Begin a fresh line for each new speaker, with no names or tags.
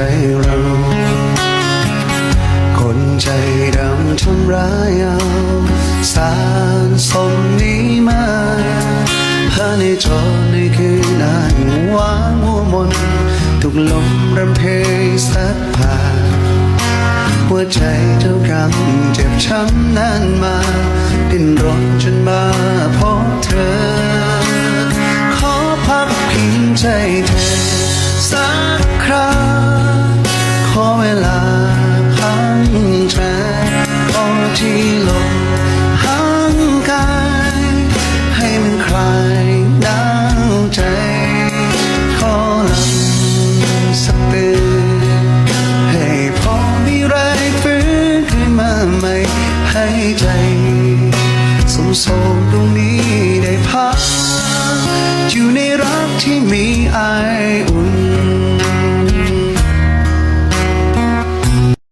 เราคนใจดำทำร้ายเอาสารสมนี้มาภายในจอในคืนนั้นหวานมัวมนทุกลมรำเพยสัดผ่านหัวใจเจ้ากรรมเจ็บช้ำนานมาดิ้นรนจนมาพบเธอขอพักพิงใจเธอสักครั้งขอเวลาพักใจขอที่ลมห่างกายให้มันคลายหนาวใจขอลำสักเตือนให้พอมีแรงฟื้นขึ้นมาใหม่ให้ใจสมโสมตรงนี้ได้พักอยู่ในรักที่มีไออุ่น